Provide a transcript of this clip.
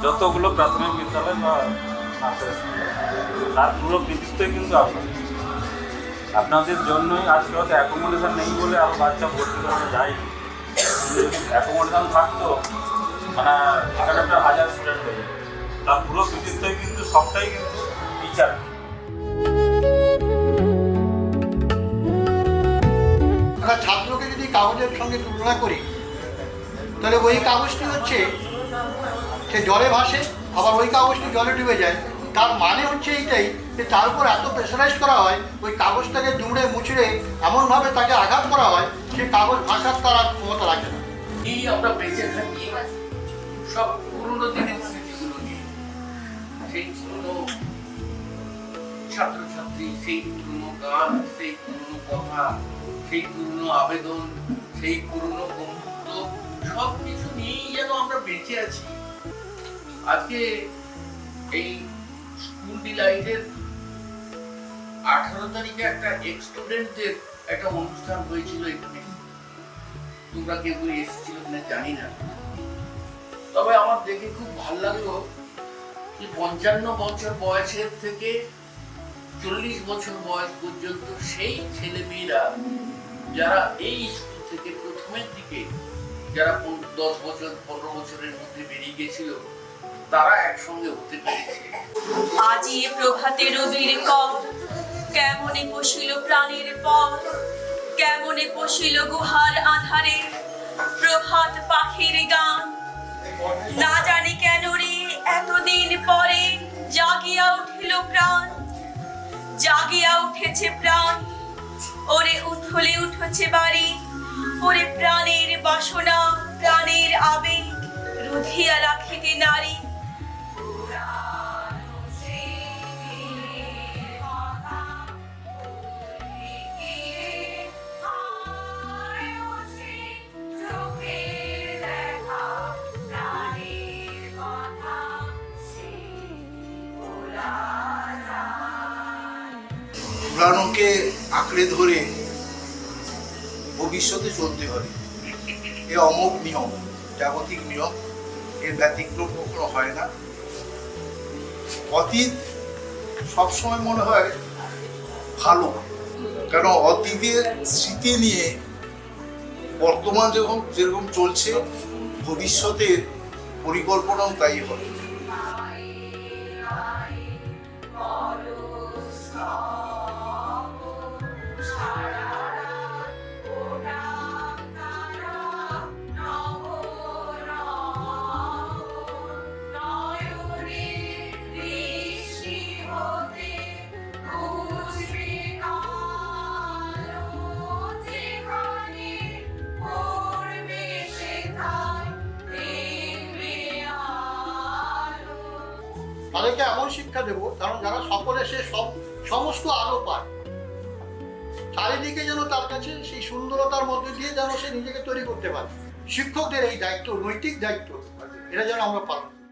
যতগুলো প্রাথমিক বিদ্যালয় বা নার্সারি স্কুল, তার পুরো কৃতিত্বই কিন্তু আপনাদের জন্যই আজকে হয়তো অ্যাকোমোডেশন নেই বলে আরও বাচ্চা ভর্তি করানো যায়নি। যদি অ্যাকোমোডেশন থাকতো মানে এখানে একটা 1000 স্টুডেন্ট হয়ে যেত। তার পুরো কৃতিত্বই কিন্তু সবটাই কিন্তু টিচার। আমরা ছাত্রকে যদি কাগজের সঙ্গে তুলনা করি তাহলে ওই কাগজটি হচ্ছে সে জলে ভাসে, আবার ওই কাগজটি জলে ডুবে যায়। তার মানে হচ্ছে এইটাই যে তার উপর এত প্রেসারাইজ করা হয়, ওই কাগজটাকে দুমড়ে মুচড়ে এমনভাবে তাকে আঘাত করা হয় সে কাগজ ভাষার তার আর ক্ষমতা রাখে না। এই আমরা বেঁচে থাকি সব পুরনো দিনের স্মৃতিগুলো নিয়ে, সেই পুরনো ছাত্রছাত্রী, সেই পুরনো গান, সেই পুরনো কথা, সেই পুরনো আবেদন, সেই পুরনো বন্ধুত্ব, সব কিছু নিয়েই যেন আমরা বেঁচে আছি। আজকে এই স্কুল ডিলাইটের 18 তারিখে একটা এক্স স্টুডেন্টদের একটা অনুষ্ঠান হয়েছিল এখানে। তোমরা কেউ এসেছিল কিনা জানি না, তবে আমার দেখে খুব ভালো লাগলো যে 55 বছর বয়সের থেকে 40 বছর বয়স পর্যন্ত সেই ছেলে মেয়েরা যারা এই স্কুল থেকে প্রথমের দিকে যারা 10 বছর 15 বছরের মধ্যে বেরিয়ে গেছিল তারা একসঙ্গে হতে পেরেছে। আজি প্রভাতে রবির কর, কেমনে পশিল প্রাণের পর, কেমনে পশিল গুহার আধারে প্রভাত পাখির গান। না জানি কেন রে এতদিন পরে জাগিয়া উঠিল প্রাণ, জাগিয়া উঠেছে প্রাণ। ওরে উথলে উঠেছে বাড়ি, ওরে প্রাণের বাসনা, প্রাণের আবেগ রুধিয়া রাখিতে নারী। পুরাণকে আঁকড়ে ধরে ভবিষ্যতে চলতে হবে, এ অমোঘ নিয়ম, জাগতিক নিয়ম, এর ব্যতিক্রম কখনো হয় না। অতীত সবসময় মনে হয় ভালো, কারণ অতীতের স্মৃতি নিয়ে বর্তমান যেরকম চলছে ভবিষ্যতের পরিকল্পনাও তাই হবে। তাদেরকে এমন শিক্ষা দেব কারণ যারা সকলে সে সমস্ত আলো পায়, চারিদিকে যেন তার কাছে সেই সুন্দরতার মধ্যে দিয়ে যেন সে নিজেকে তৈরি করতে পারে। শিক্ষকদের এই দায়িত্ব, নৈতিক দায়িত্ব, এটা যেন আমরা পালন করি।